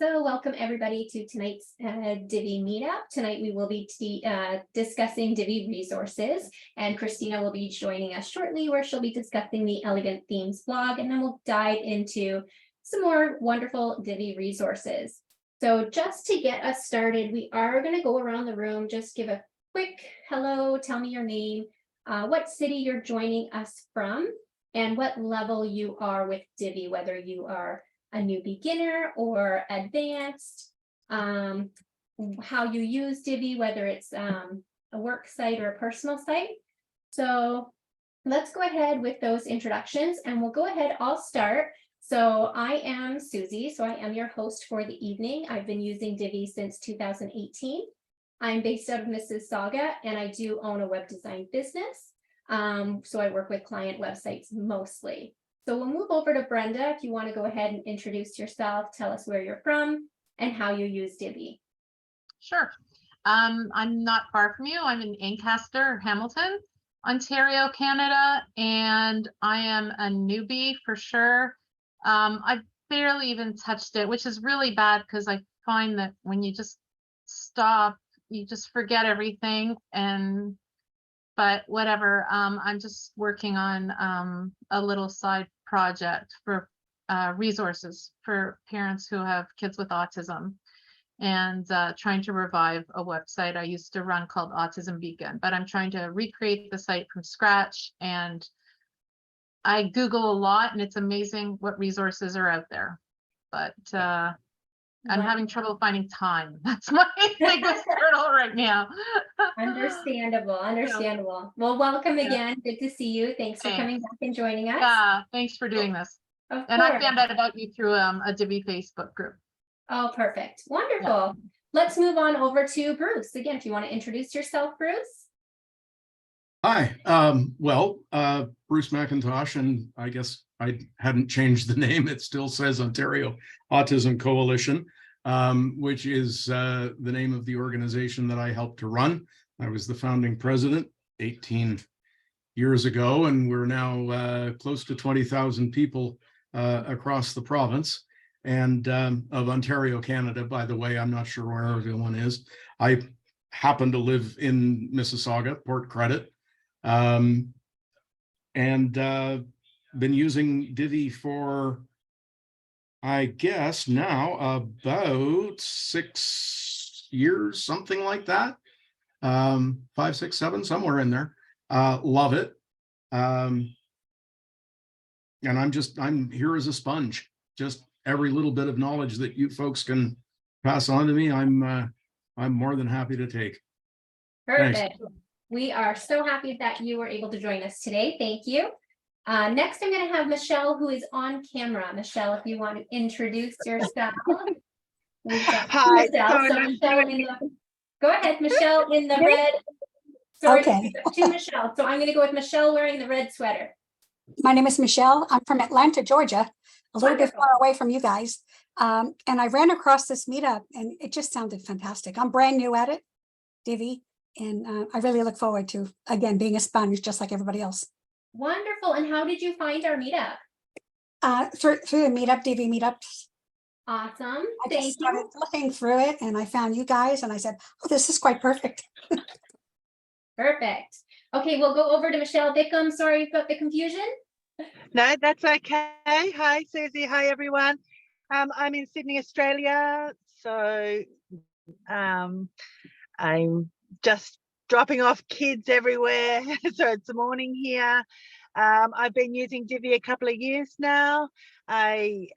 So welcome everybody to tonight's Divi meetup. Tonight we will be discussing Divi Resources, and Christina will be joining us shortly where she'll be discussing the Elegant Themes blog, and then we'll dive into some more wonderful Divi resources. So just to get us started, we are going to go around the room, just give a quick hello, tell me your name, what city you're joining us from, and what level you are with Divi, whether you are a new beginner or advanced, how you use Divi, whether it's a work site or a personal site. So let's go ahead with those introductions, and we'll go ahead, I'll start. So I am Susie, so I am your host for the evening. I've been using Divi since 2018. I'm based out of Mississauga, and I do own a web design business. So I work with client websites mostly. So we'll move over to Brenda if you want to go ahead and introduce yourself, tell us where you're from and how you use Divi. Sure. I'm not far from you. I'm in Ancaster, Hamilton, Ontario, Canada, and I am a newbie for sure. I've barely even touched it, which is really bad because I find that when you just stop, you just forget everything. But whatever, I'm just working on a little side project for resources for parents who have kids with autism, and trying to revive a website I used to run called Autism Beacon, but I'm trying to recreate the site from scratch, and I Google a lot, and it's amazing what resources are out there, but I'm having trouble finding time. That's my biggest hurdle right now. Understandable. Well, welcome again. Good to see you. Thanks for coming back and joining us. Yeah, thanks for doing this. Of and course. I found out about you through a Divi Facebook group. Oh, perfect. Wonderful. Yeah. Let's move on over to Bruce. Again, if you want to introduce yourself, Bruce. Hi, Bruce McIntosh, and I guess I hadn't changed the name. It still says Ontario Autism Coalition, which is the name of the organization that I helped to run. I was the founding president 18 years ago, and we're now close to 20,000 people across the province and of Ontario, Canada. By the way, I'm not sure where everyone is. I happen to live in Mississauga, Port Credit. And been using Divi for, I guess now about 6 years, something like that. 5, 6, 7, somewhere in there. Love it. And I'm here as a sponge. Just every little bit of knowledge that you folks can pass on to me, I'm more than happy to take. Perfect. Thanks. We are so happy that you were able to join us today. Thank you. Next, I'm going to have Michelle, who is on camera. Michelle, if you want to introduce yourself. Hi. Michelle. So Michelle go ahead, Michelle in the red. Sorry, okay. To Michelle. So I'm going to go with Michelle wearing the red sweater. My name is Michelle. I'm from Atlanta, Georgia, a little bit far away from you guys. And I ran across this meetup, and it just sounded fantastic. I'm brand new at it, Divi. And I really look forward to, again, being a sponge just like everybody else. Wonderful. And how did you find our meetup? Through the meetup, Divi meetups. Awesome. I just started looking through it, and I found you guys, and I said, oh, this is quite perfect. Perfect. Okay, we'll go over to Michelle Bickham. Sorry about the confusion. No, that's okay. Hi, Susie. Hi, everyone. I'm in Sydney, Australia. So I'm just dropping off kids everywhere. So it's morning here. I've been using Divi a couple of years now. I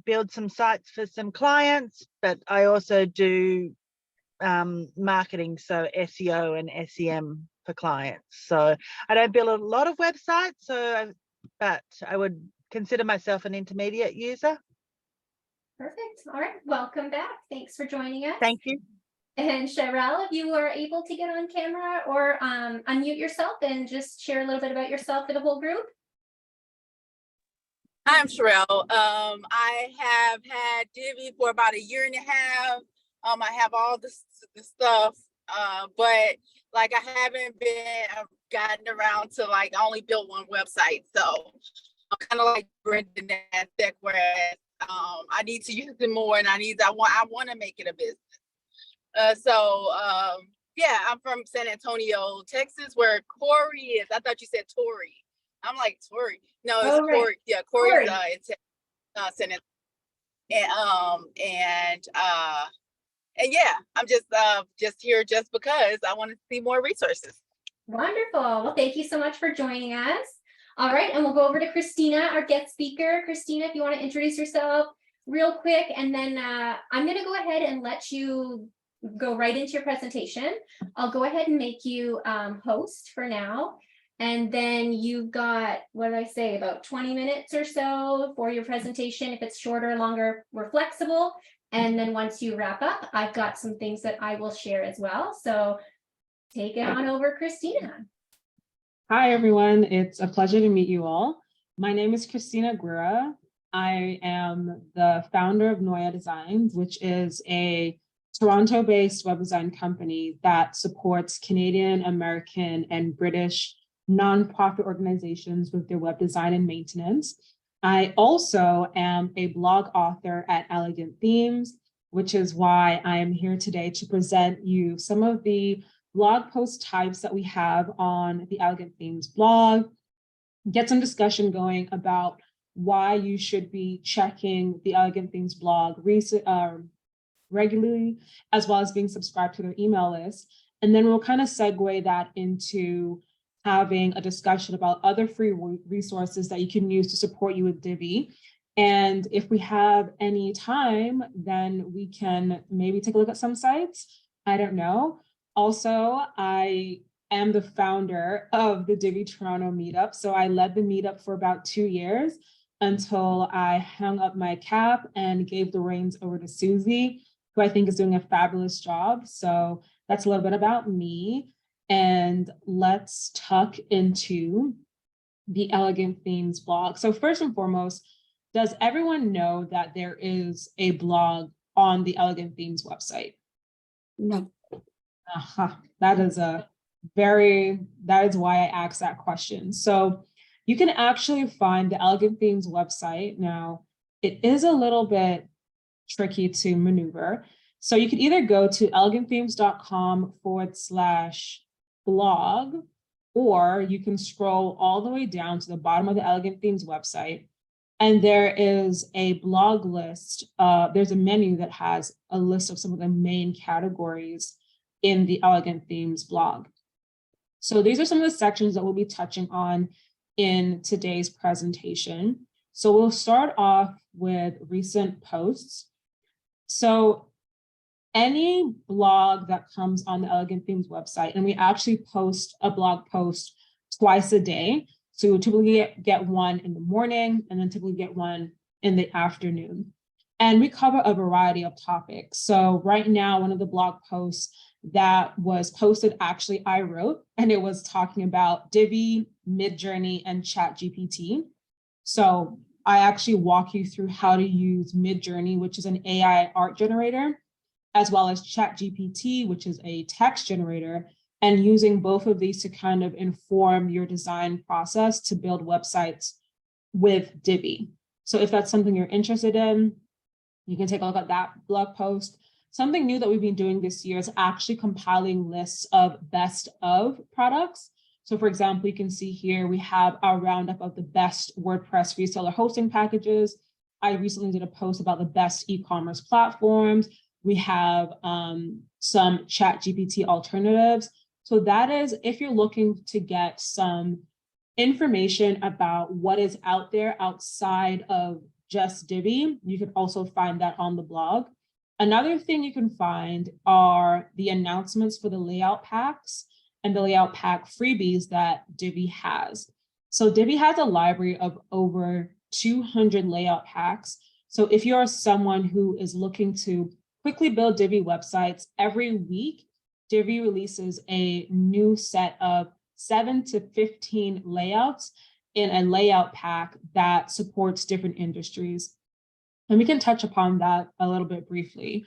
build some sites for some clients, but I also do marketing, so SEO and SEM for clients. So I don't build a lot of websites, but I would consider myself an intermediate user. Perfect. All right. Welcome back. Thanks for joining us. Thank you. And Cheryl, if you are able to get on camera or unmute yourself and just share a little bit about yourself for the whole group. I'm Cheryl. I have had Divi for about 1.5 years. I have all the stuff, but I haven't gotten around to I only built one website. So kind of like Brendan that whereas I need to use it more, and I want to make it a business. Yeah, I'm from San Antonio, Texas, where Corey is. I thought you said Tori. I'm like Tori. No, it's Oh, right. Corey. Yeah, Corey's Corey. in San Antonio. And yeah, I'm just here just because I want to see more resources. Wonderful. Well, thank you so much for joining us. All right, and we'll go over to Christina, our guest speaker. Christina, if you want to introduce yourself real quick, and then I'm going to go ahead and let you go right into your presentation. I'll go ahead and make you host for now. And then you've got, what did I say, about 20 minutes or so for your presentation. If it's shorter or longer, we're flexible. And then once you wrap up, I've got some things that I will share as well. So take it on over, Christina. Hi, everyone. It's a pleasure to meet you all. My name is Christina Gwira. I am the founder of Noya Designs, which is a Toronto-based web design company that supports Canadian, American, and British nonprofit organizations with their web design and maintenance. I also am a blog author at Elegant Themes, which is why I am here today to present you some of the blog post types that we have on the Elegant Themes blog, get some discussion going about why you should be checking the Elegant Themes blog regularly, as well as being subscribed to their email list. And then we'll kind of segue that into having a discussion about other free resources that you can use to support you with Divi. And if we have any time, then we can maybe take a look at some sites. I don't know. Also, I am the founder of the Divi Toronto meetup. So I led the meetup for about 2 years until I hung up my cap and gave the reins over to Susie, who I think is doing a fabulous job. So that's a little bit about me. And let's tuck into the Elegant Themes blog. So first and foremost, does everyone know that there is a blog on the Elegant Themes website? No. That is why I asked that question. So you can actually find the Elegant Themes website. Now, it is a little bit tricky to maneuver. So you could either go to elegantthemes.com/blog, or you can scroll all the way down to the bottom of the Elegant Themes website. And there is a blog list. There's a menu that has a list of some of the main categories in the Elegant Themes blog. So these are some of the sections that we'll be touching on in today's presentation. So we'll start off with recent posts. So any blog that comes on the Elegant Themes website, and we actually post a blog post twice a day. So we typically get one in the morning and then typically get one in the afternoon. And we cover a variety of topics. So right now, one of the blog posts that was posted, actually I wrote, and it was talking about Divi, Midjourney, and ChatGPT. So I actually walk you through how to use Midjourney, which is an AI art generator, as well as ChatGPT, which is a text generator, and using both of these to kind of inform your design process to build websites with Divi. So if that's something you're interested in, you can take a look at that blog post. Something new that we've been doing this year is actually compiling lists of best of products. So for example, you can see here, we have our roundup of the best WordPress reseller hosting packages. I recently did a post about the best e-commerce platforms. We have some ChatGPT alternatives. So that is, if you're looking to get some information about what is out there outside of just Divi, you can also find that on the blog. Another thing you can find are the announcements for the layout packs and the layout pack freebies that Divi has. So Divi has a library of over 200 layout packs. So if you're someone who is looking to quickly build Divi websites, every week, Divi releases a new set of 7 to 15 layouts in a layout pack that supports different industries. And we can touch upon that a little bit briefly.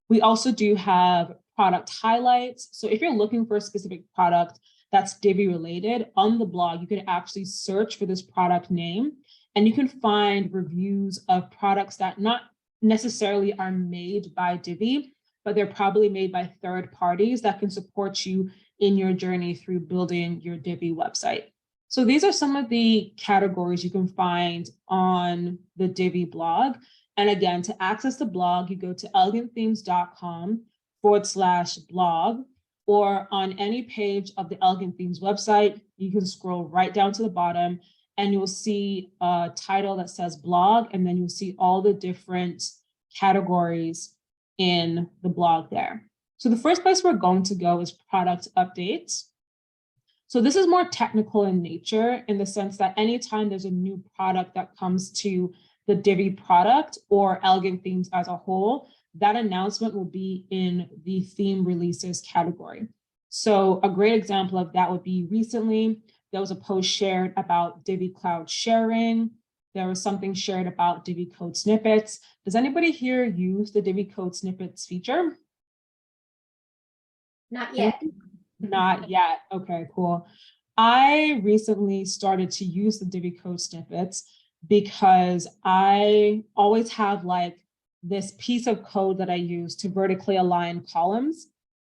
We also do have product highlights. So if you're looking for a specific product that's Divi related, on the blog, you can actually search for this product name and you can find reviews of products that not necessarily are made by Divi, but they're probably made by third parties that can support you in your journey through building your Divi website. So these are some of the categories you can find on the Divi blog. And again, to access the blog, you go to elegantthemes.com/blog, or on any page of the Elegant Themes website, you can scroll right down to the bottom and you'll see a title that says blog, and then you'll see all the different categories in the blog there. So the first place we're going to go is product updates. So this is more technical in nature, in the sense that anytime there's a new product that comes to the Divi product or Elegant Themes as a whole, that announcement will be in the theme releases category. So a great example of that would be recently, there was a post shared about Divi Cloud sharing. There was something shared about Divi Code snippets. Does anybody here use the Divi Code snippets feature? Not yet. Not yet. Okay, cool. I recently started to use the Divi Code snippets because I always have like this piece of code that I use to vertically align columns.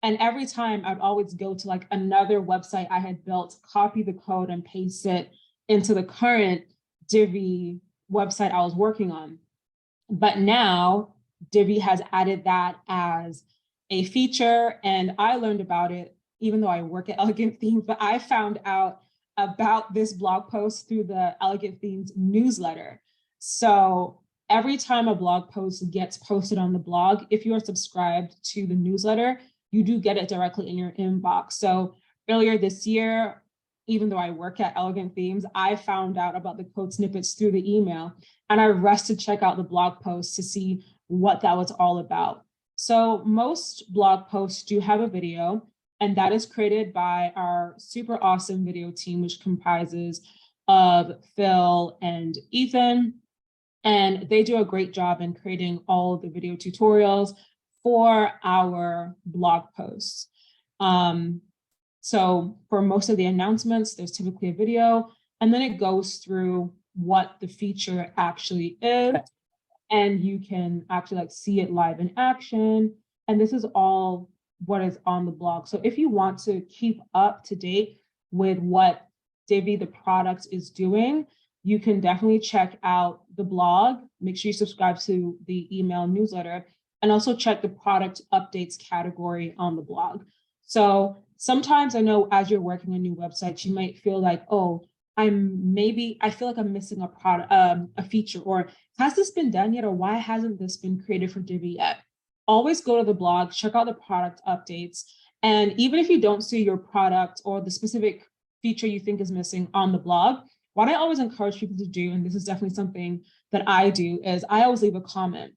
And every time I'd always go to like another website I had built, copy the code and paste it into the current Divi website I was working on. But now Divi has added that as a feature, and I learned about it even though I work at Elegant Themes, but I found out about this blog post through the Elegant Themes newsletter. So every time a blog post gets posted on the blog, if you are subscribed to the newsletter, you do get it directly in your inbox. So earlier this year, even though I work at Elegant Themes, I found out about the code snippets through the email, and I rushed to check out the blog post to see what that was all about. So most blog posts do have a video, and that is created by our super awesome video team, which comprises of Phil and Ethan. And they do a great job in creating all of the video tutorials for our blog posts. So for most of the announcements, there's typically a video, and then it goes through what the feature actually is. And you can actually like see it live in action. And this is all what is on the blog. So if you want to keep up to date with what Divi, the product, is doing, you can definitely check out the blog. Make sure you subscribe to the email newsletter, and also check the product updates category on the blog. So sometimes I know as you're working on new websites, you might feel like, oh, I feel like I'm missing a product, a feature, or has this been done yet? Or why hasn't this been created for Divi yet? Always go to the blog, check out the product updates. And even if you don't see your product or the specific feature you think is missing on the blog, what I always encourage people to do, and this is definitely something that I do, is I always leave a comment.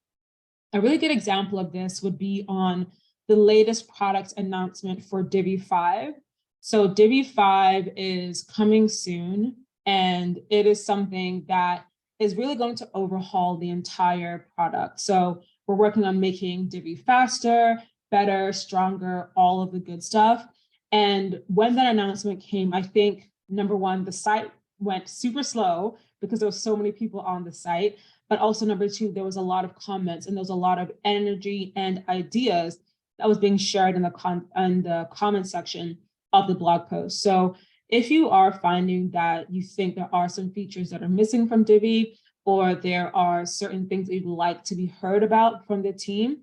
A really good example of this would be on the latest product announcement for Divi 5. So Divi 5 is coming soon, and it is something that is really going to overhaul the entire product. So we're working on making Divi faster, better, stronger, all of the good stuff. And when that announcement came, I think, number one, the site went super slow because there were so many people on the site. But also number two, there was a lot of comments, and there was a lot of energy and ideas that was being shared in the comment section of the blog post. So if you are finding that you think there are some features that are missing from Divi, or there are certain things that you'd like to be heard about from the team,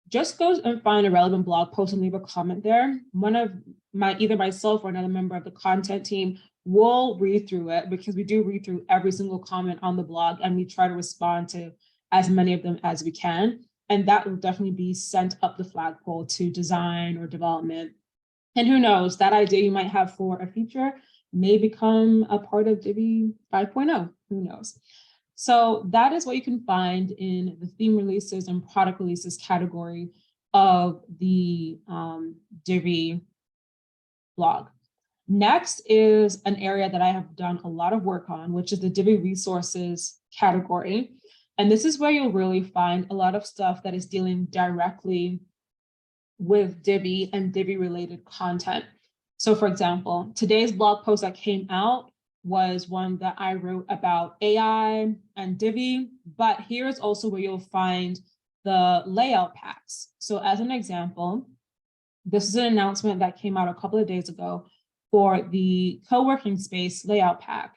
just go and find a relevant blog post and leave a comment there. One of either myself or another member of the content team will read through it, because we do read through every single comment on the blog, and we try to respond to as many of them as we can. And that will definitely be sent up the flagpole to design or development. And who knows, that idea you might have for a feature may become a part of Divi 5.0, who knows? So that is what you can find in the theme releases and product releases category of the Divi blog. Next is an area that I have done a lot of work on, which is the Divi Resources category. And this is where you'll really find a lot of stuff that is dealing directly with Divi and Divi related content. So for example, today's blog post that came out was one that I wrote about AI and Divi, but here's also where you'll find the layout packs. So as an example, this is an announcement that came out a couple of days ago for the co-working space layout pack.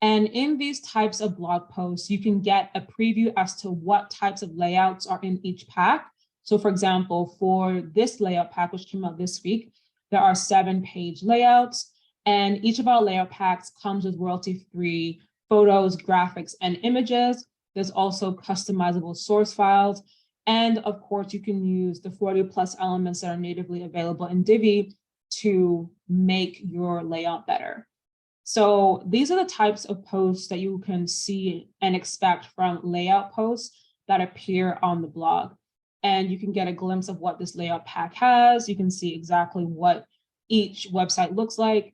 And in these types of blog posts, you can get a preview as to what types of layouts are in each pack. So for example, for this layout pack, which came out this week, there are 7-page layouts, and each of our layout packs comes with royalty-free photos, graphics, and images. There's also customizable source files. And of course, you can use the 40+ elements that are natively available in Divi to make your layout better. So these are the types of posts that you can see and expect from layout posts that appear on the blog. And you can get a glimpse of what this layout pack has. You can see exactly what each website looks like.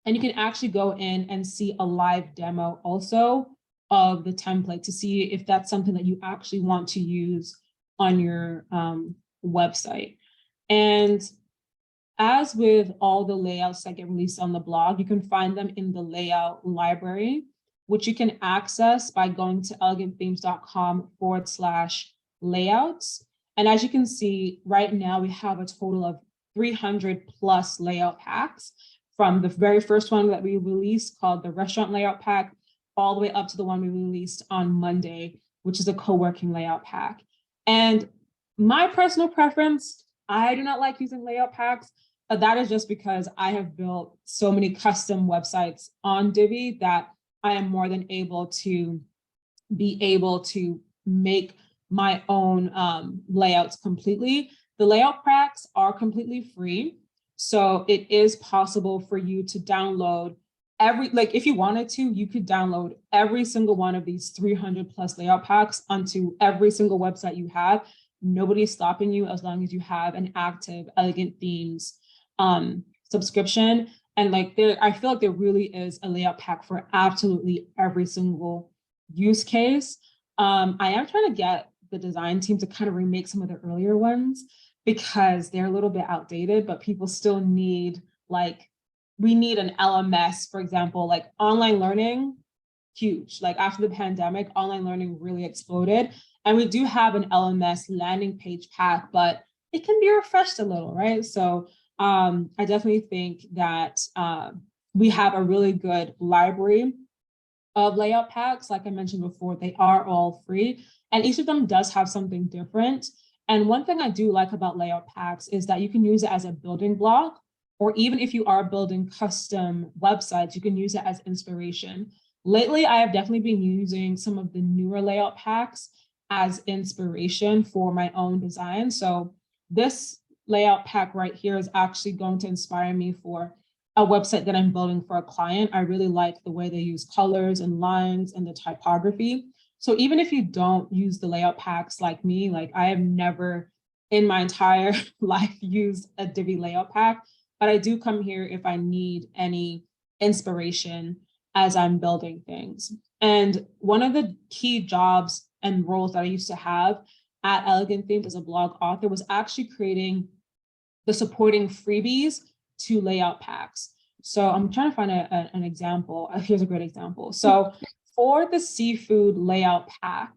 And you can actually go in and see a live demo also of the template to see if that's something that you actually want to use on your website. And as with all the layouts that get released on the blog, you can find them in the layout library, which you can access by going to elegantthemes.com/layouts. And as you can see, right now we have a total of 300+ layout packs, from the very first one that we released called the restaurant layout pack, all the way up to the one we released on Monday, which is a co-working layout pack. And my personal preference, I do not like using layout packs. That is just because I have built so many custom websites on Divi that I am more than able to make my own layouts completely. The layout packs are completely free. So it is possible for you to download if you wanted to, you could download every single one of these 300+ layout packs onto every single website you have. Nobody's stopping you as long as you have an active Elegant Themes subscription. And I feel like there really is a layout pack for absolutely every single use case. I am trying to get the design team to kind of remake some of the earlier ones because they're a little bit outdated, but people still need we need an LMS, for example, online learning, huge. After the pandemic, online learning really exploded. And we do have an LMS landing page pack, but it can be refreshed a little, right? So I definitely think that we have a really good library of layout packs. Like I mentioned before, they are all free, and each of them does have something different. And one thing I do like about layout packs is that you can use it as a building block, or even if you are building custom websites, you can use it as inspiration. Lately, I have definitely been using some of the newer layout packs as inspiration for my own design. So this layout pack right here is actually going to inspire me for a website that I'm building for a client. I really like the way they use colors and lines and the typography. So even if you don't use the layout packs like me, I have never in my entire life used a Divi layout pack, but I do come here if I need any inspiration as I'm building things. And one of the key jobs and roles that I used to have at Elegant Themes as a blog author was actually creating the supporting freebies to layout packs. So I'm trying to find an example. Here's a great example. So for the seafood layout pack,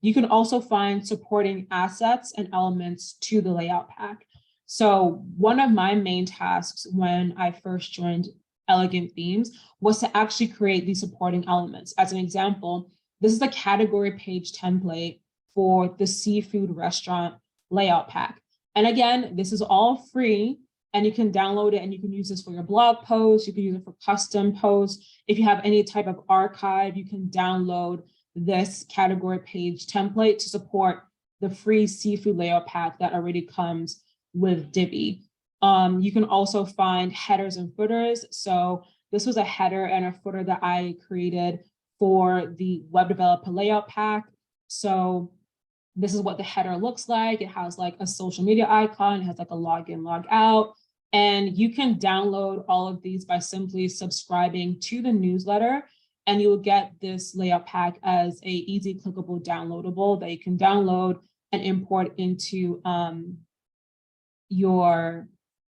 you can also find supporting assets and elements to the layout pack. So one of my main tasks when I first joined Elegant Themes was to actually create these supporting elements. As an example, this is a category page template for the seafood restaurant layout pack. And again, this is all free, and you can download it and you can use this for your blog posts. You can use it for custom posts. If you have any type of archive, you can download this category page template to support the free seafood layout pack that already comes with Divi. You can also find headers and footers. So this was a header and a footer that I created for the web developer layout pack. So this is what the header looks like. It has a social media icon. It has a login, log out. And you can download all of these by simply subscribing to the newsletter, and you will get this layout pack as a easy clickable downloadable that you can download and import into your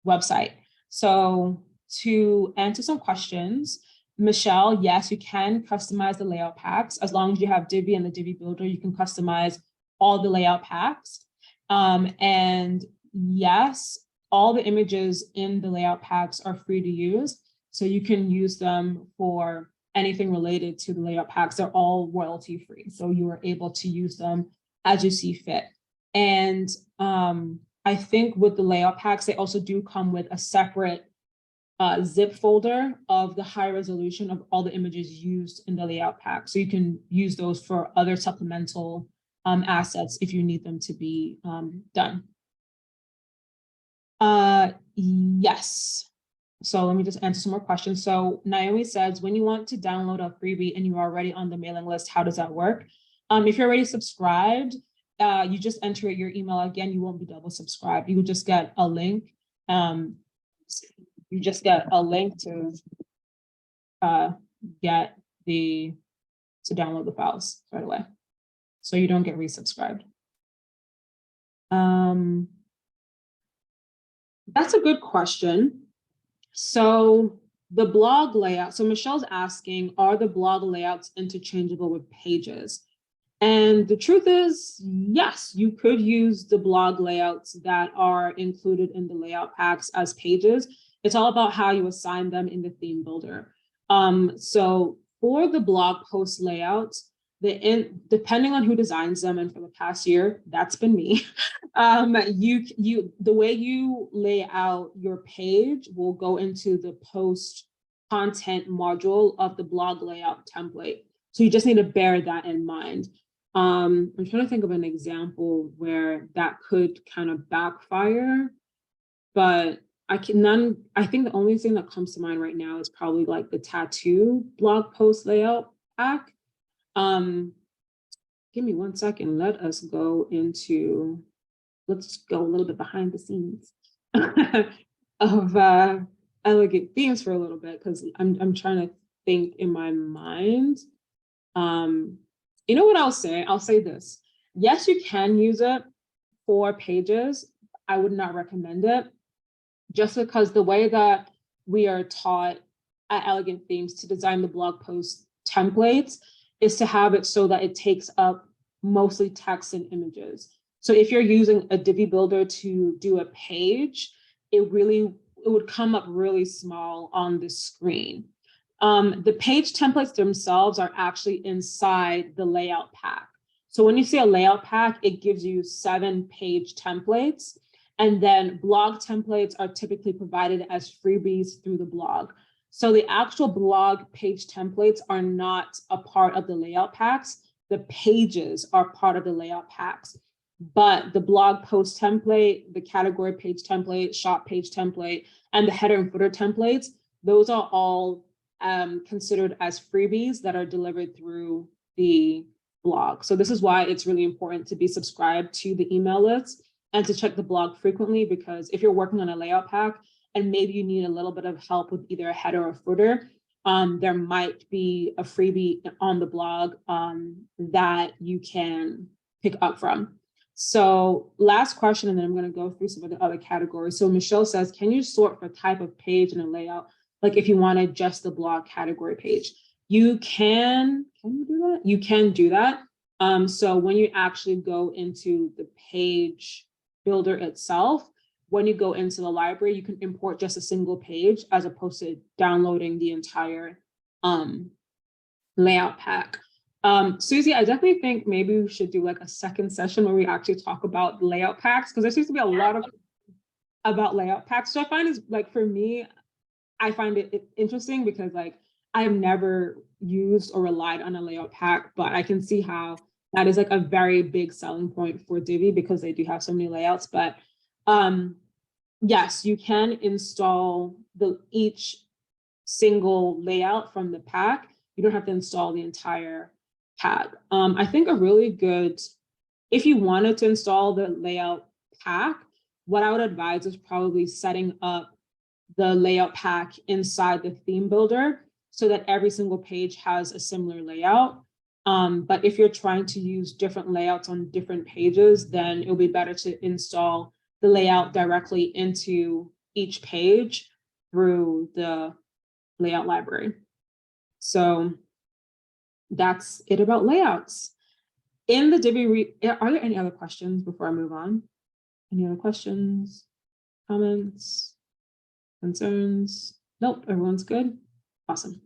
website. So to answer some questions, Michelle, yes, you can customize the layout packs. As long as you have Divi and the Divi Builder, you can customize all the layout packs. And yes, all the images in the layout packs are free to use. So you can use them for anything related to the layout packs. They're all royalty free. So you are able to use them as you see fit. And I think with the layout packs, they also do come with a separate zip folder of the high resolution of all the images used in the layout pack. So you can use those for other supplemental assets if you need them to be done. Yes. So let me just answer some more questions. So Naomi says, when you want to download a freebie and you're already on the mailing list, how does that work? If you're already subscribed, you just enter your email again, you won't be double subscribed. You will just get a link. You just get a link to download the files right away. So you don't get resubscribed. That's a good question. So the blog layout, so Michelle's asking, are the blog layouts interchangeable with pages? And the truth is, yes, you could use the blog layouts that are included in the layout packs as pages. It's all about how you assign them in the theme builder. So for the blog post layouts, depending on who designs them, and for the past year, that's been me. The way you lay out your page will go into the post content module of the blog layout template. So you just need to bear that in mind. I'm trying to think of an example where that could kind of backfire, but I think the only thing that comes to mind right now is probably like the tattoo blog post layout pack. Give me 1 second. Let's go a little bit behind the scenes of elegant themes for a little bit, because I'm trying to think in my mind. You know what I'll say? I'll say this. Yes, you can use it for pages. I would not recommend it, just because the way that we are taught at Elegant Themes to design the blog post templates is to have it so that it takes up mostly text and images. So if you're using a Divi Builder to do a page, it would come up really small on the screen. The page templates themselves are actually inside the layout pack. So when you see a layout pack, it gives you 7 page templates, and then blog templates are typically provided as freebies through the blog. So the actual blog page templates are not a part of the layout packs. The pages are part of the layout packs, but the blog post template, the category page template, shop page template, and the header and footer templates, those are all considered as freebies that are delivered through the blog. So this is why it's really important to be subscribed to the email list and to check the blog frequently, because if you're working on a layout pack and maybe you need a little bit of help with either a header or footer, there might be a freebie on the blog that you can pick up from. So last question, and then I'm going to go through some of the other categories. So Michelle says, can you sort for type of page and a layout? Like if you wanted just the blog category page, you can you do that? You can do that. So when you actually go into the page builder itself, when you go into the library, you can import just a single page as opposed to downloading the entire layout pack. Susie, I definitely think maybe we should do like a second session where we actually talk about layout packs, because there seems to be a lot of about layout packs. So I find is like, for me, I find it interesting because like I have never used or relied on a layout pack, but I can see how that is like a very big selling point for Divi because they do have so many layouts. But yes, you can install each single layout from the pack. You don't have to install the entire pack. I think a really good, if you wanted to install the layout pack, what I would advise is probably setting up the layout pack inside the theme builder so that every single page has a similar layout. But if you're trying to use different layouts on different pages, then it'll be better to install the layout directly into each page through the layout library. So that's it about layouts. In the Divi, are there any other questions before I move on? Any other questions, comments, concerns? Nope, everyone's good. Awesome.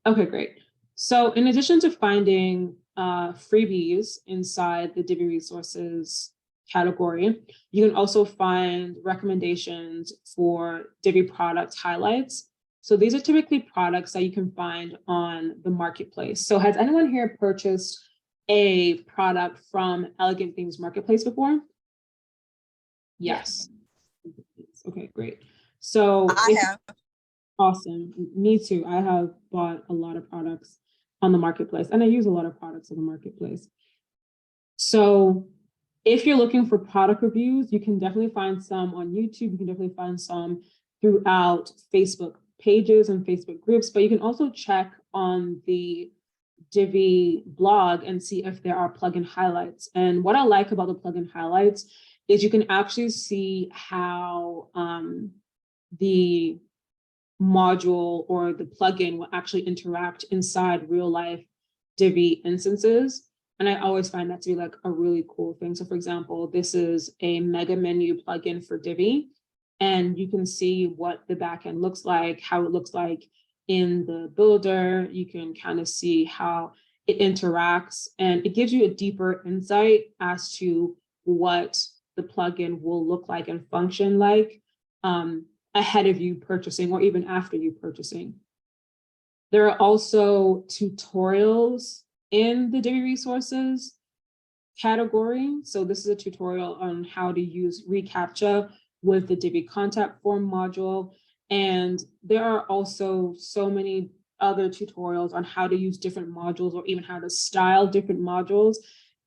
Okay, great. So in addition to finding freebies inside the Divi Resources category, you can also find recommendations for Divi product highlights. So these are typically products that you can find on the marketplace. So has anyone here purchased a product from Elegant Themes Marketplace before? Yes. Okay, great. So I have. awesome. Me too. I have bought a lot of products on the marketplace, and I use a lot of products on the marketplace. So if you're looking for product reviews, you can definitely find some on YouTube. You can definitely find some throughout Facebook pages and Facebook groups, but you can also check on the Divi blog and see if there are plugin highlights. And what I like about the plugin highlights is you can actually see how the module or the plugin will actually interact inside real life Divi instances. And I always find that to be like a really cool thing. So for example, this is a mega menu plugin for Divi, and you can see what the backend looks like, how it looks like in the builder. You can kind of see how it interacts, and it gives you a deeper insight as to what the plugin will look like and function like ahead of you purchasing or even after you purchasing. There are also tutorials in the Divi Resources category. So this is a tutorial on how to use reCAPTCHA with the Divi contact form module. And there are also so many other tutorials on how to use different modules or even how to style different modules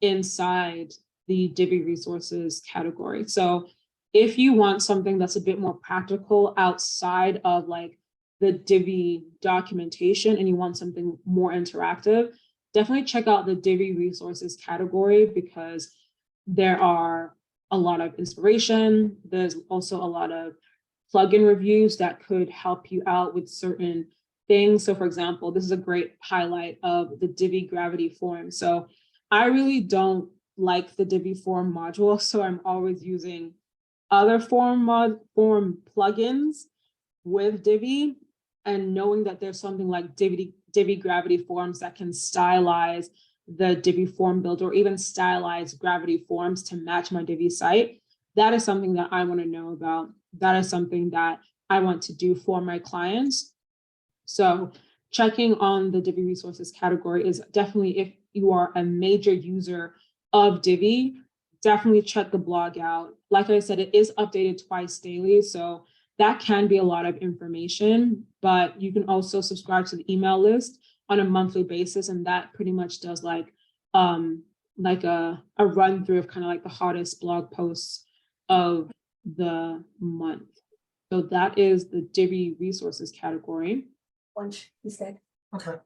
inside the Divi Resources category. So if you want something that's a bit more practical outside of like the Divi documentation and you want something more interactive, definitely check out the Divi Resources category, because there are a lot of inspiration. There's also a lot of plugin reviews that could help you out with certain things. So for example, this is a great highlight of the Divi Gravity form. So I really don't like the Divi form module, so I'm always using other form plugins with Divi, and knowing that there's something like Divi Gravity Forms that can stylize the Divi form builder or even stylize Gravity Forms to match my Divi site. That is something that I want to know about. That is something that I want to do for my clients. So checking on the Divi Resources category is definitely, if you are a major user of Divi, definitely check the blog out. Like I said, it is updated twice daily, so that can be a lot of information, but you can also subscribe to the email list on a monthly basis, and that pretty much does like a run through of kind of like the hottest blog posts of the month. So that is the Divi Resources category. Lunch instead. Okay.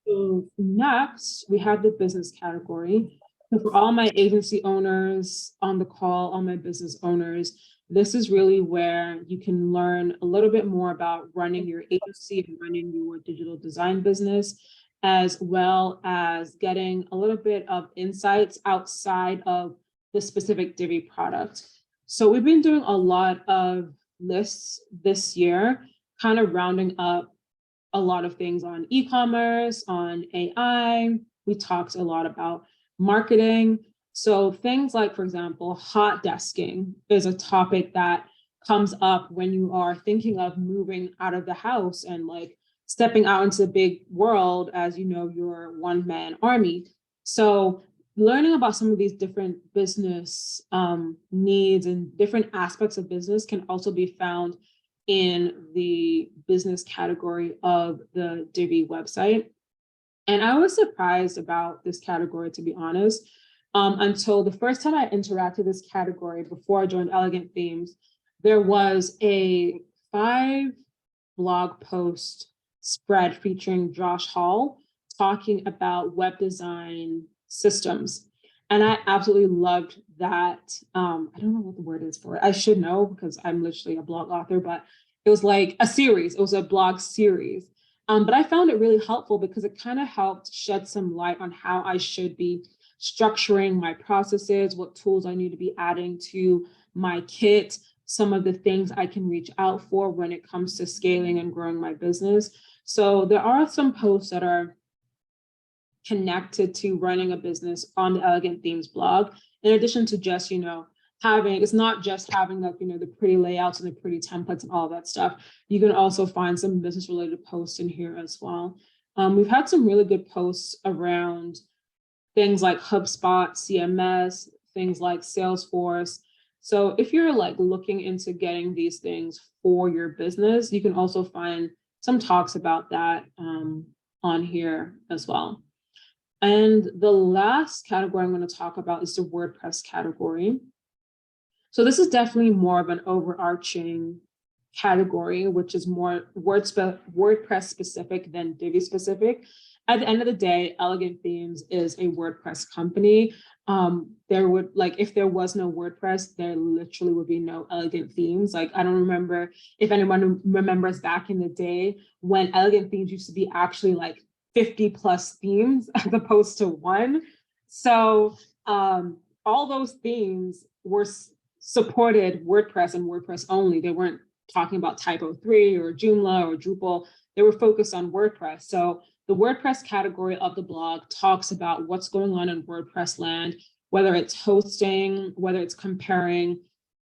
So next, we have the business category. So for all my agency owners on the call, all my business owners, this is really where you can learn a little bit more about running your agency and running your digital design business, as well as getting a little bit of insights outside of the specific Divi product. So we've been doing a lot of lists this year, kind of rounding up a lot of things on e-commerce, on AI. We talked a lot about marketing. So things like, for example, hot desking is a topic that comes up when you are thinking of moving out of the house and like stepping out into the big world as, you know, your one-man army. So learning about some of these different business needs and different aspects of business can also be found in the business category of the Divi website. And I was surprised about this category, to be honest, until the first time I interacted with this category before I joined Elegant Themes. There was a 5 blog post spread featuring Josh Hall talking about web design systems. And I absolutely loved that. I don't know what the word is for it. I should know because I'm literally a blog author, but it was like a series. It was a blog series But I found it really helpful because it kind of helped shed some light on how I should be structuring my processes, what tools I need to be adding to my kit, some of the things I can reach out for when it comes to scaling and growing my business. So there are some posts that are connected to running a business on the Elegant Themes blog, in addition to just, having, it's not just having like, the pretty layouts and the pretty templates and all that stuff. You can also find some business related posts in here as well. We've had some really good posts around things like HubSpot, CMS, things like Salesforce. So if you're like looking into getting these things for your business, you can also find some talks about that on here as well. And the last category I'm going to talk about is the WordPress category. So this is definitely more of an overarching category, which is more WordPress specific than Divi specific. At the end of the day, Elegant Themes is a WordPress company. There would, like, if there was no WordPress, there literally would be no Elegant Themes. Like, I don't remember if anyone remembers back in the day when Elegant Themes used to be actually like 50 plus themes as opposed to one. So all those themes were supported WordPress and WordPress only. They weren't talking about Typo 3 or Joomla or Drupal. They were focused on WordPress. So the WordPress category of the blog talks about what's going on in WordPress land, whether it's hosting, whether it's comparing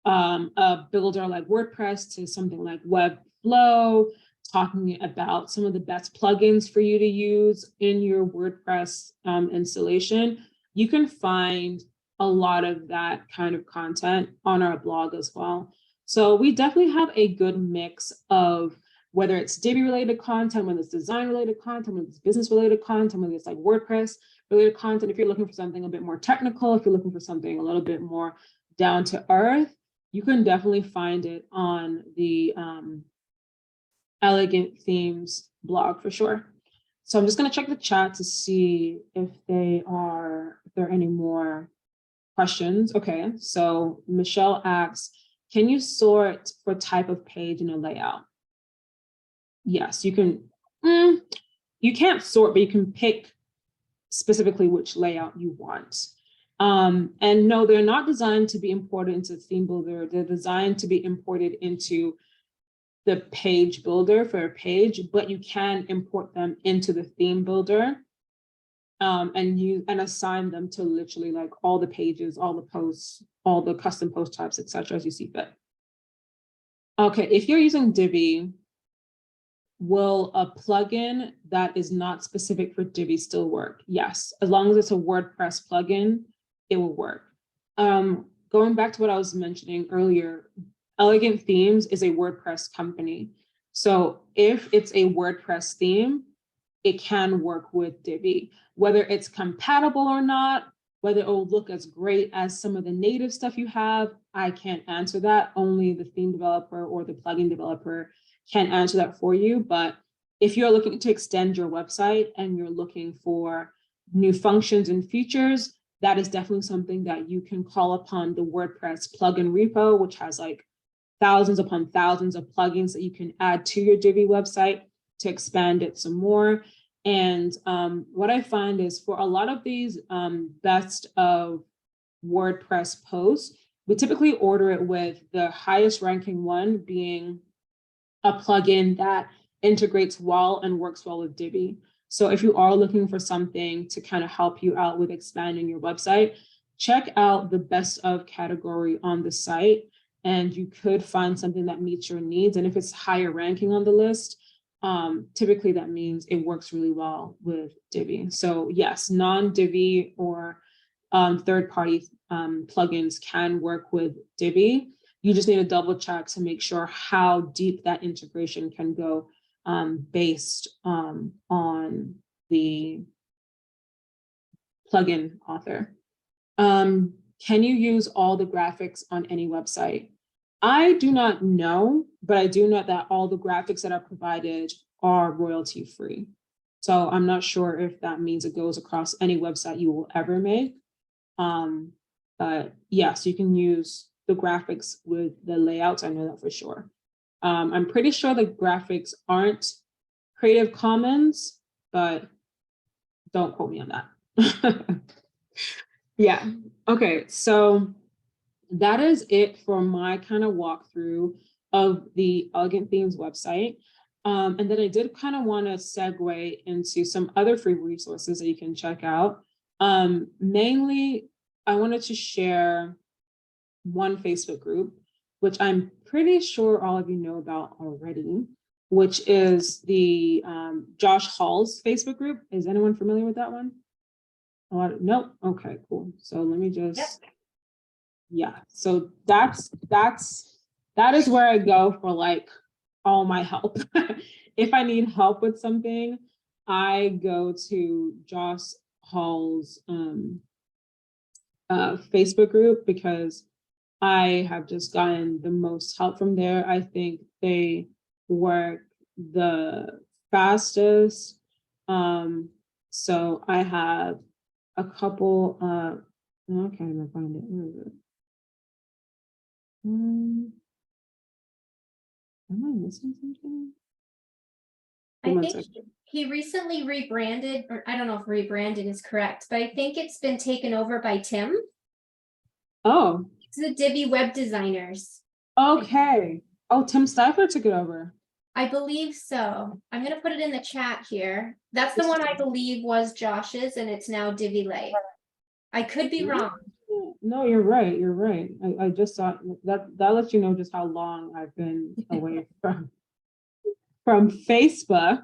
a builder like WordPress to something like Webflow, talking about some of the best plugins for you to use in your WordPress installation. You can find a lot of that kind of content on our blog as well. So we definitely have a good mix of whether it's Divi related content, whether it's design related content, whether it's business related content, whether it's like WordPress related content. If you're looking for something a bit more technical, if you're looking for something a little bit more down to earth, you can definitely find it on the Elegant Themes blog for sure. So I'm just going to check the chat to see if there are any more questions. Okay, so Michelle asks, can you sort for type of page in a layout? Yes, you can. You can't sort, but you can pick specifically which layout you want. And no, they're not designed to be imported into Theme Builder. They're designed to be imported into the page builder for a page, but you can import them into the Theme Builder and assign them to literally like all the pages, all the posts, all the custom post types, etc. as you see fit. Okay, if you're using Divi, will a plugin that is not specific for Divi still work? Yes, as long as it's a WordPress plugin, it will work. Going back to what I was mentioning earlier, Elegant Themes is a WordPress company. So if it's a WordPress theme, it can work with Divi. Whether it's compatible or not, whether it will look as great as some of the native stuff you have, I can't answer that. Only the theme developer or the plugin developer can answer that for you. But if you're looking to extend your website and you're looking for new functions and features, that is definitely something that you can call upon the WordPress plugin repo, which has like thousands upon thousands of plugins that you can add to your Divi website to expand it some more. And what I find is for a lot of these best of WordPress posts, we typically order it with the highest ranking one being a plugin that integrates well and works well with Divi. So if you are looking for something to kind of help you out with expanding your website, check out the best of category on the site, and you could find something that meets your needs. And if it's higher ranking on the list, typically that means it works really well with Divi. So yes, non-Divi or third-party plugins can work with Divi. You just need to double check to make sure how deep that integration can go based on the plugin author. Can you use all the graphics on any website? I do not know, but I do know that all the graphics that are provided are royalty free. So I'm not sure if that means it goes across any website you will ever make. But yes, you can use the graphics with the layouts. I know that for sure. I'm pretty sure the graphics aren't Creative Commons, but don't quote me on that. Yeah, okay, so that is it for my kind of walkthrough of the Elegant Themes website. And then I did kind of want to segue into some other free resources that you can check out. Mainly, I wanted to share one Facebook group, which I'm pretty sure all of you know about already, which is the Josh Hall's Facebook group. Is anyone familiar with that one? Nope. Okay, cool. So let me just, Yep. Yeah. So that is where I go for like all my help. If I need help with something, I go to Josh Hall's Facebook group because I have just gotten the most help from there. I think they work the fastest. So I have a couple, I can't even find it. Where is it? Am I missing something? I One think second. he recently rebranded, or I don't know if rebranded is correct, but I think it's been taken over by Tim. Oh, It's the Divi web designers. okay. Oh, Tim Strifler took it over. I believe so. I'm gonna put it in the chat here. That's the one I believe was Josh's, and it's now Divi Lay. I could be wrong. No, you're right. You're right. I just thought that lets you know just how long I've been away from Facebook.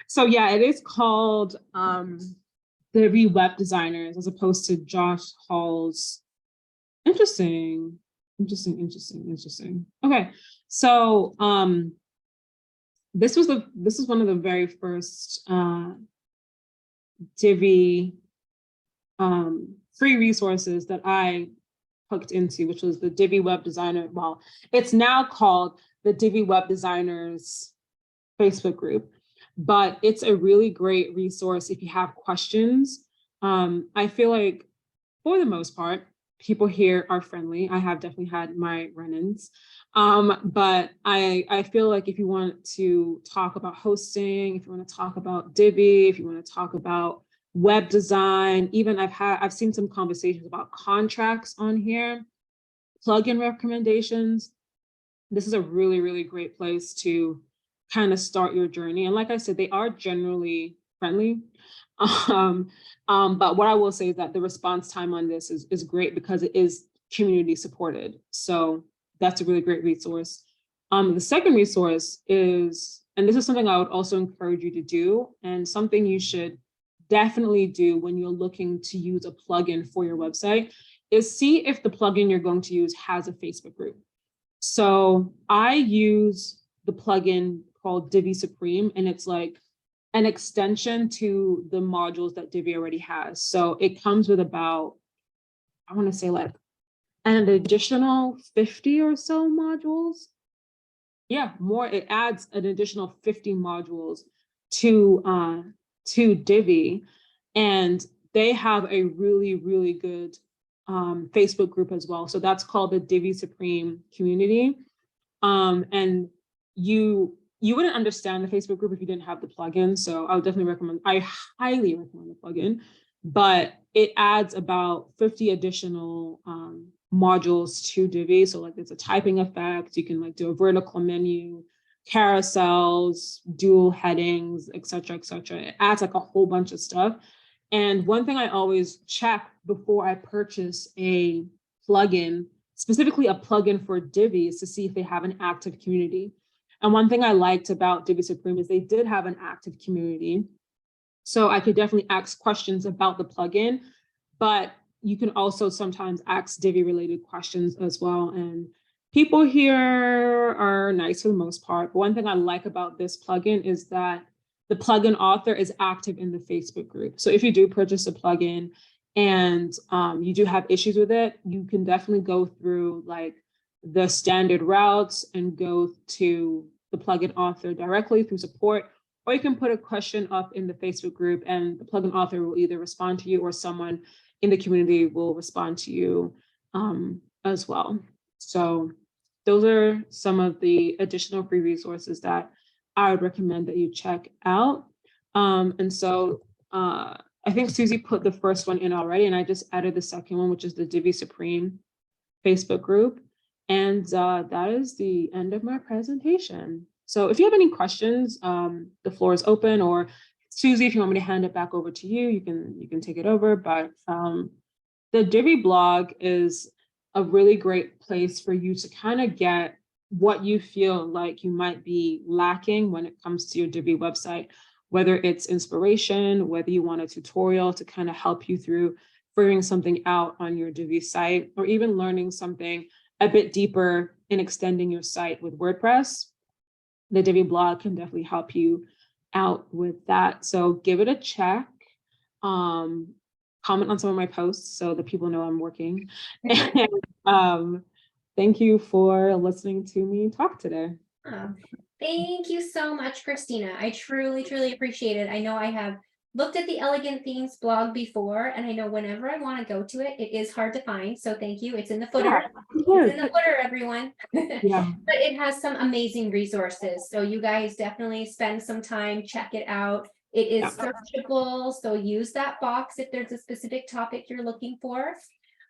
So yeah, it is called Divi Web Designers as opposed to Josh Hall's. Interesting. Okay, so this is one of the very first Divi free resources that I hooked into, which was the Divi Web Designer. Well, it's now called the Divi Web Designers Facebook group, but it's a really great resource if you have questions. I feel like for the most part, people here are friendly. I have definitely had my run-ins, but I feel like if you want to talk about hosting, if you want to talk about Divi, if you want to talk about web design, even I've seen some conversations about contracts on here, plugin recommendations. This is a really, really great place to kind of start your journey. And like I said, they are generally friendly. But what I will say is that the response time on this is great because it is community supported. So that's a really great resource. The second resource is, and this is something I would also encourage you to do, and something you should definitely do when you're looking to use a plugin for your website, is see if the plugin you're going to use has a Facebook group. So I use the plugin called Divi Supreme, and it's like an extension to the modules that Divi already has. So it comes with about, I want to say like an additional 50 or so modules. Yeah, more, it adds an additional 50 modules to Divi. And they have a really, really good Facebook group as well. So that's called the Divi Supreme community. And you wouldn't understand the Facebook group if you didn't have the plugin. So I would definitely recommend, I highly recommend the plugin, but it adds about 50 additional modules to Divi. So like there's a typing effect, you can like do a vertical menu, carousels, dual headings, etc., etc. It adds like a whole bunch of stuff. And one thing I always check before I purchase a plugin, specifically a plugin for Divi, is to see if they have an active community. And one thing I liked about Divi Supreme is they did have an active community. So I could definitely ask questions about the plugin, but you can also sometimes ask Divi related questions as well. And people here are nice for the most part. But one thing I like about this plugin is that the plugin author is active in the Facebook group. So if you do purchase a plugin and you do have issues with it, you can definitely go through like the standard routes and go to the plugin author directly through support, or you can put a question up in the Facebook group and the plugin author will either respond to you or someone in the community will respond to you as well. So those are some of the additional free resources that I would recommend that you check out. And so I think Susie put the first one in already, and I just added the second one, which is the Divi Supreme Facebook group. And that is the end of my presentation. So if you have any questions, the floor is open, or Susie, if you want me to hand it back over to you, you can take it over. But the Divi blog is a really great place for you to kind of get what you feel like you might be lacking when it comes to your Divi website, whether it's inspiration, whether you want a tutorial to kind of help you through figuring something out on your Divi site, or even learning something a bit deeper in extending your site with WordPress. The Divi blog can definitely help you out with that. So give it a check. Comment on some of my posts so that people know I'm working. And thank you for listening to me talk today. Thank you so much, Christina. I truly, truly appreciate it. I know I have looked at the Elegant Themes blog before, and I know whenever I want to go to it, it is hard to find. So thank you. It's in the footer. Yeah, it's in the footer, everyone. yeah. But it has some amazing resources. So you guys definitely spend some time, check it out. It is searchable. So use that box if there's a specific topic you're looking for.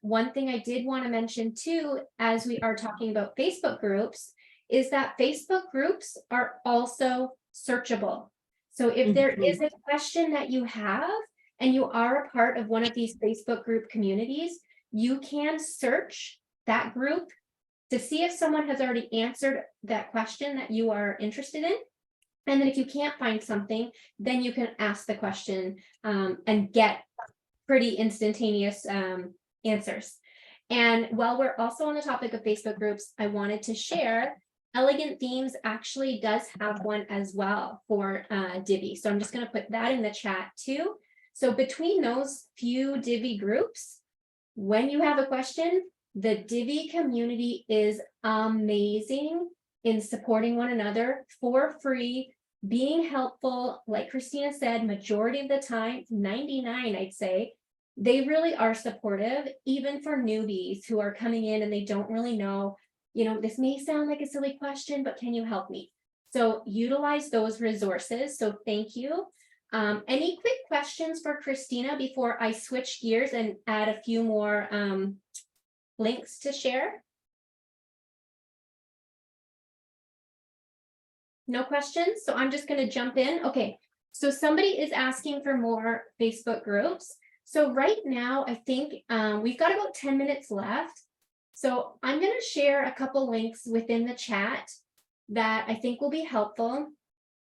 One thing I did want to mention too, as we are talking about Facebook groups, is that Facebook groups are also searchable. So if there is a question that you have and you are a part of one of these Facebook group communities, you can search that group to see if someone has already answered that question that you are interested in. And then if you can't find something, then you can ask the question and get pretty instantaneous answers. And while we're also on the topic of Facebook groups, I wanted to share Elegant Themes actually does have one as well for Divi. So I'm just going to put that in the chat too. So between those few Divi groups, when you have a question, the Divi community is amazing in supporting one another for free, being helpful. Like Christina said, majority of the time, 99, I'd say, they really are supportive, even for newbies who are coming in and they don't really know, you know, this may sound like a silly question, but can you help me? So utilize those resources. So thank you. Any quick questions for Christina before I switch gears and add a few more links to share? No questions? So I'm just going to jump in. Okay, so somebody is asking for more Facebook groups. So right now, I think we've got about 10 minutes left. So I'm going to share a couple links within the chat that I think will be helpful.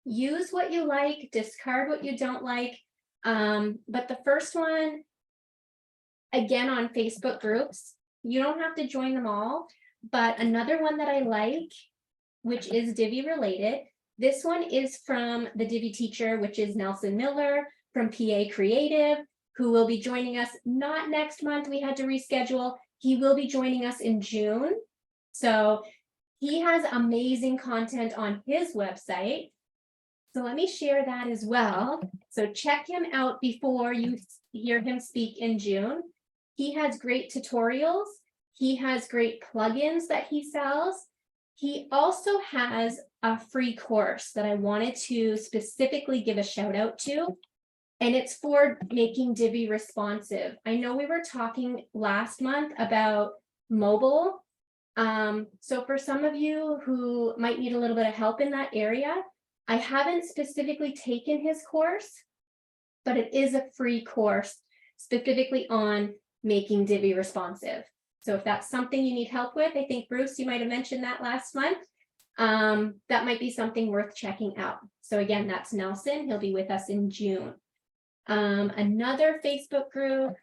Use what you like, discard what you don't like. But the first one, again, on Facebook groups, you don't have to join them all. But another one that I like, which is Divi related, this one is from the Divi teacher, which is Nelson Miller from PA Creative, who will be joining us not next month. We had to reschedule. He will be joining us in June. So he has amazing content on his website. So let me share that as well. So check him out before you hear him speak in June. He has great tutorials. He has great plugins that he sells. He also has a free course that I wanted to specifically give a shout out to. And it's for making Divi responsive. I know we were talking last month about mobile. So for some of you who might need a little bit of help in that area, I haven't specifically taken his course, but it is a free course specifically on making Divi responsive. So if that's something you need help with, I think Bruce, you might have mentioned that last month. That might be something worth checking out. So again, that's Nelson. He'll be with us in June. Another Facebook group,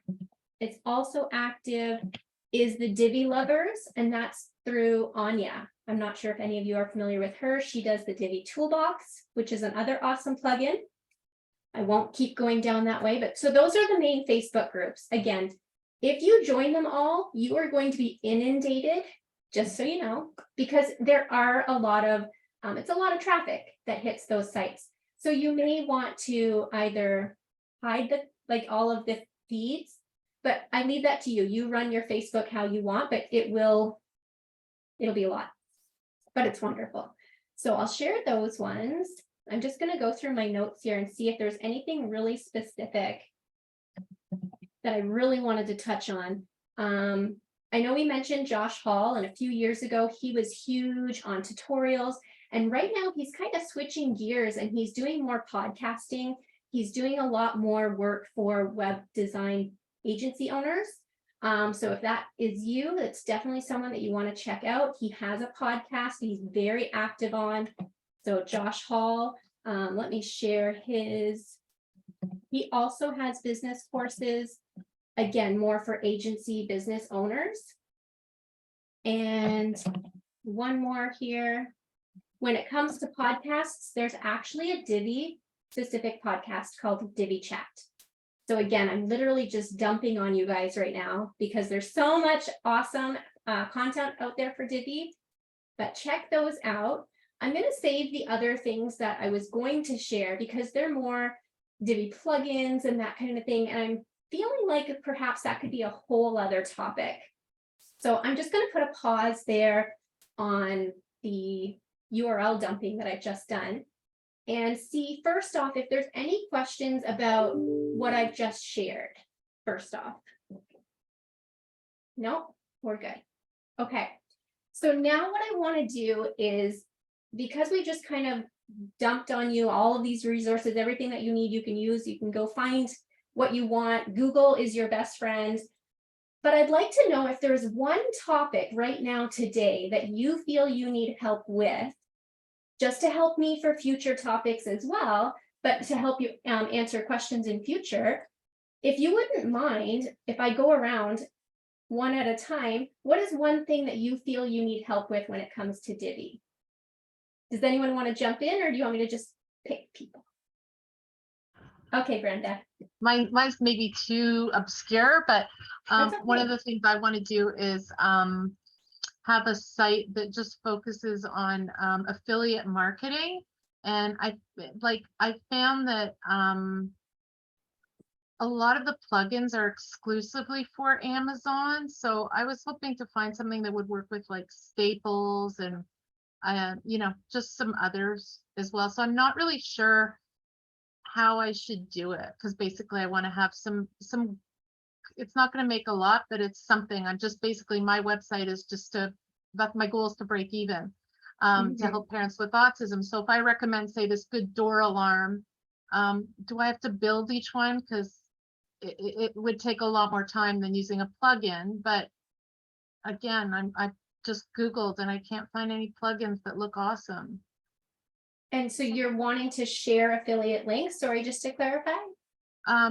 it's also active, is the Divi Lovers, and that's through Anya. I'm not sure if any of you are familiar with her. She does the Divi Toolbox, which is another awesome plugin. I won't keep going down that way, but so those are the main Facebook groups. Again, if you join them all, you are going to be inundated, just so you know, because there are a lot of, it's a lot of traffic that hits those sites. So you may want to either hide the like all of the feeds, but I leave that to you. You run your Facebook how you want, but it'll be a lot, but it's wonderful. So I'll share those ones. I'm just going to go through my notes here and see if there's anything really specific that I really wanted to touch on. I know we mentioned Josh Hall, and a few years ago, he was huge on tutorials. And right now he's kind of switching gears and he's doing more podcasting. He's doing a lot more work for web design agency owners. So if that is you, that's definitely someone that you want to check out. He has a podcast he's very active on. So Josh Hall, let me share his. He also has business courses, again, more for agency business owners. And one more here. When it comes to podcasts, there's actually a Divi specific podcast called Divi Chat. So again, I'm literally just dumping on you guys right now because there's so much awesome content out there for Divi, but check those out. I'm going to save the other things that I was going to share because they're more Divi plugins and that kind of thing. And I'm feeling like perhaps that could be a whole other topic. So I'm just going to put a pause there on the URL dumping that I've just done and see first off if there's any questions about what I've just shared. First off, no, we're good. Okay, so now what I want to do is, because we just kind of dumped on you all of these resources, everything that you need you can use, you can go find what you want. Google is your best friend. But I'd like to know if there's one topic right now today that you feel you need help with, just to help me for future topics as well, but to help you answer questions in future. If you wouldn't mind, if I go around one at a time, what is one thing that you feel you need help with when it comes to Divi? Does anyone want to jump in, or do you want me to just pick people? Okay, Brenda. Mine's maybe too obscure, but That's one okay. of the things I want to do is have a site that just focuses on affiliate marketing. And I found that a lot of the plugins are exclusively for Amazon. So I was hoping to find something that would work with like Staples and just some others as well. So I'm not really sure how I should do it, because basically I want to have some, it's not going to make a lot, but it's something. I'm just basically, my website is just that's my goal is to break even, to help parents with autism. So if I recommend, say, this good door alarm, do I have to build each one? Because it would take a lot more time than using a plugin. But again, I just Googled and I can't find any plugins that look awesome. And so you're wanting to share affiliate links, sorry, just to clarify? I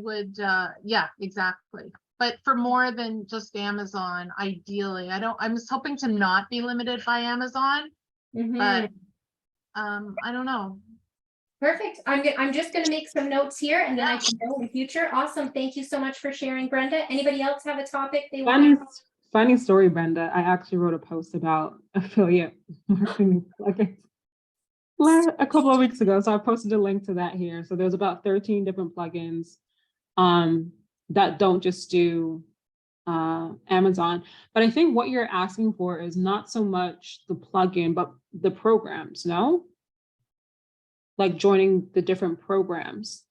would, yeah, exactly. But for more than just Amazon, ideally, I was hoping to not be limited by Amazon, but I don't know. Perfect. I'm just going to make some notes here and then I can go in the future. Awesome. Thank you so much for sharing, Brenda. Anybody else have a topic they want? Funny story, Brenda. I actually wrote a post about affiliate marketing plugins a couple of weeks ago. So I posted a link to that here. So there's about 13 different plugins that don't just do Amazon. But I think what you're asking for is not so much the plugin, but the programs, no? Like joining the different programs.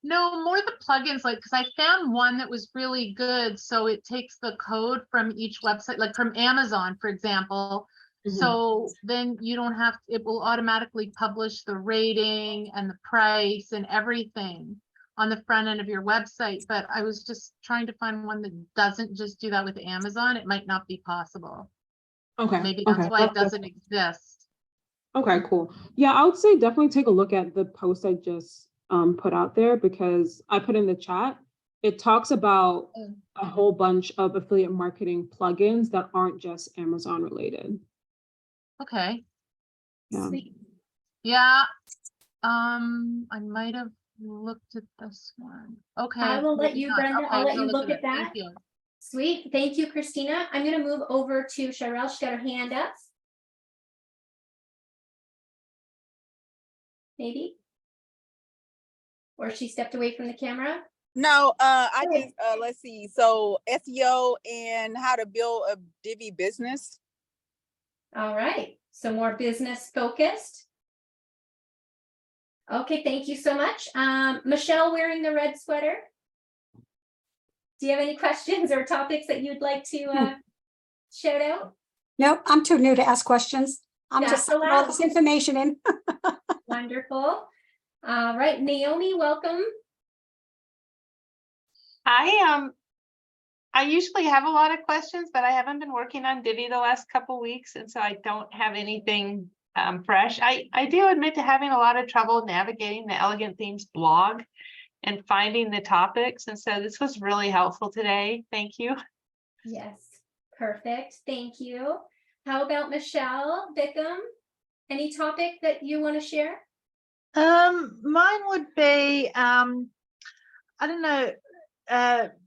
No, more the plugins, like, because I found one that was really good. So it takes the code from each website, like from Amazon, for example. So then you don't have, it will automatically publish the rating and the price and everything on the front end of your website. But I was just trying to find one that doesn't just do that with Amazon. It might not be possible. Okay. Maybe that's why it doesn't exist. Okay, cool. Yeah, I would say definitely take a look at the post I just put out there, because I put in the chat. It talks about a whole bunch of affiliate marketing plugins that aren't just Amazon related. Okay. Yeah. Sweet. Yeah. I might have looked at this one. Okay. I will let you, Brenda, I'll let you look at that. Thank you. Sweet. Thank you, Christina. I'm going to move over to Cheryl. She's got her hand up. Maybe. Or she stepped away from the camera. No, I just let's see. So SEO and how to build a Divi business. All right, so more business focused. Okay, thank you so much. Michelle wearing the red sweater. Do you have any questions or topics that you'd like to shout out? Nope, I'm too new to ask questions. I'm That's just sending all allowed. this information in. Wonderful. All right, Naomi, welcome. I usually have a lot of questions, but I haven't been working on Divi the last couple weeks, and so I don't have anything fresh. I do admit to having a lot of trouble navigating the Elegant Themes blog and finding the topics, and so this was really helpful today. Thank you. Yes, perfect. Thank you. How about Michelle Bickham? Any topic that you want to share? Mine would be, I don't know,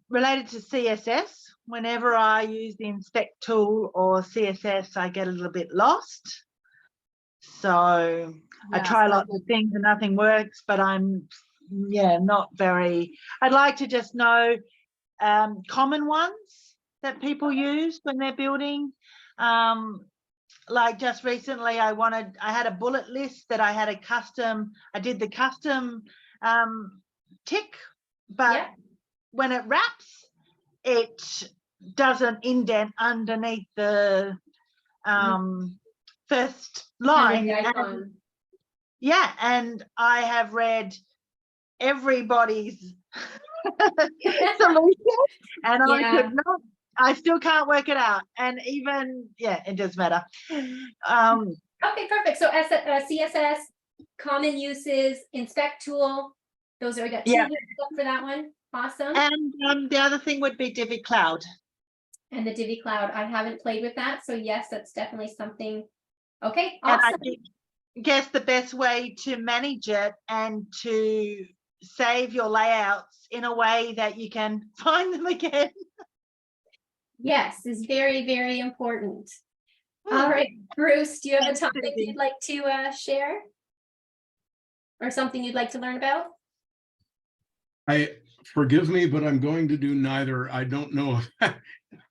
related to CSS. Whenever I use the inspect tool or CSS, I get a little bit lost. So I try lots of things and nothing works, but I'm, not very, I'd like to just know common ones that people use when they're building. Like just recently I had a bullet list that I did the custom tick, but when it wraps, it doesn't indent underneath the first line. And I have read everybody's solution, and I still can't work it out. And even, it does matter. Okay, perfect. So CSS, common uses, inspect tool, those are got 2 weeks up for that one. Awesome. And the other thing would be Divi Cloud. And the Divi Cloud, I haven't played with that, so yes, that's definitely something. Okay, awesome. And I guess the best way to manage it and to save your layouts in a way that you can find them again. Yes, is very, very important. All right, Bruce, do you have a topic you'd like to share? Or something you'd like to learn about? Forgive me, but I'm going to do neither. I don't know. It's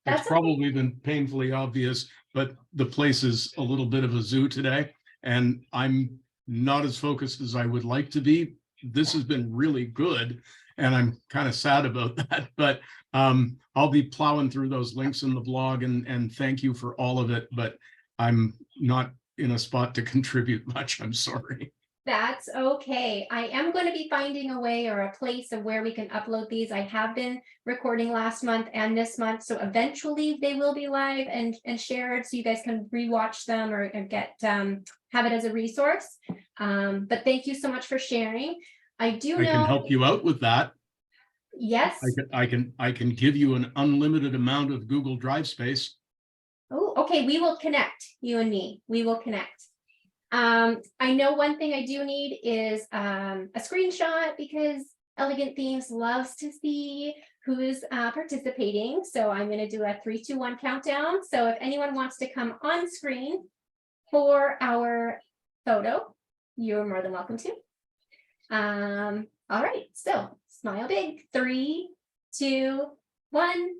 okay. probably been painfully obvious, but the place is a little bit of a zoo today, and I'm not as focused as I would like to be. This has been really good, and I'm kind of sad about that, but I'll be plowing through those links in the blog, and thank you for all of it, but I'm not in a spot to contribute much. I'm sorry. That's okay. I am going to be finding a way or a place of where we can upload these. I have been recording last month and this month, so eventually they will be live and shared, so you guys can rewatch them or get have it as a resource. But thank you so much for sharing. I can help you out with that. Yes. I can give you an unlimited amount of Google Drive space. Oh, okay. We will connect, you and me. We will connect. I know one thing I do need is a screenshot, because Elegant Themes loves to see who is participating. So I'm going to do a 3, 2, 1 countdown. So if anyone wants to come on screen for our photo, you're more than welcome to. All right, so smile big. 3, 2, 1.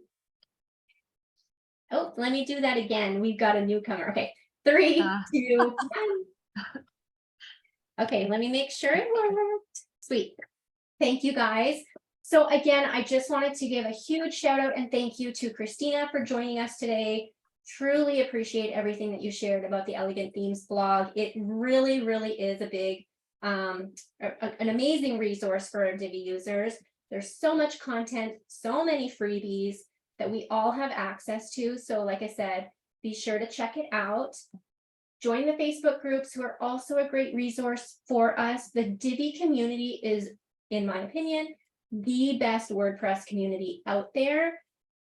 Oh, let me do that again. We've got a newcomer. Okay, 3, 2, 1. Okay, let me make sure it worked. Sweet. Thank you, guys. So again, I just wanted to give a huge shout out and thank you to Christina for joining us today. Truly appreciate everything that you shared about the Elegant Themes blog. It really, really is a big, an amazing resource for our Divi users. There's so much content, so many freebies that we all have access to. So like I said, be sure to check it out. Join the Facebook groups, who are also a great resource for us. The Divi community is, in my opinion, the best WordPress community out there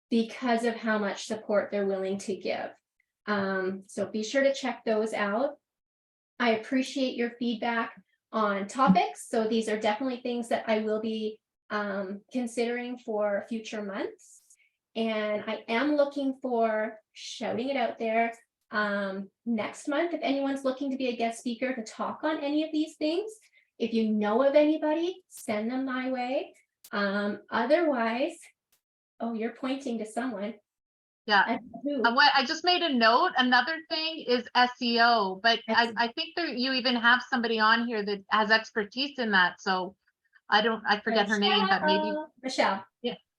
because of how much support they're willing to give. So be sure to check those out. I appreciate your feedback on topics. So these are definitely things that I will be considering for future months. And I am looking for shouting it out there. Next month, if anyone's looking to be a guest speaker to talk on any of these things, if you know of anybody, send them my way. Otherwise, oh, you're pointing to someone. Yeah. And who? What I just made a note, another thing is SEO, but I think that you even have somebody on here that has expertise in that. So I forget her name, but maybe. Michelle.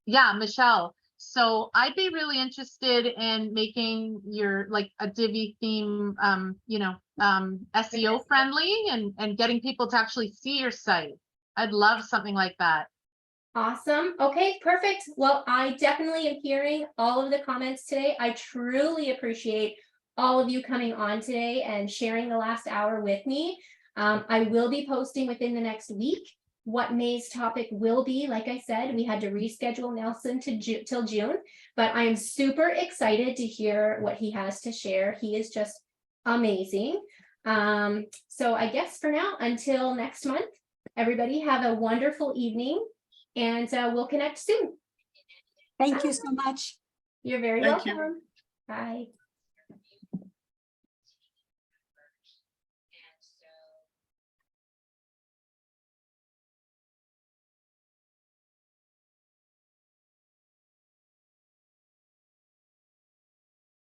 Yeah, Michelle. So I'd be really interested in making your like a Divi theme, SEO friendly and getting people to actually see your site. I'd love something like that. Awesome. Okay, perfect. Well, I definitely am hearing all of the comments today. I truly appreciate all of you coming on today and sharing the last hour with me. I will be posting within the next week what May's topic will be. Like I said, we had to reschedule Nelson to till June, but I am super excited to hear what he has to share. He is just amazing. So I guess for now, until next month, everybody have a wonderful evening, and we'll connect soon. Thank you so much. You're very Thank you. welcome. Bye.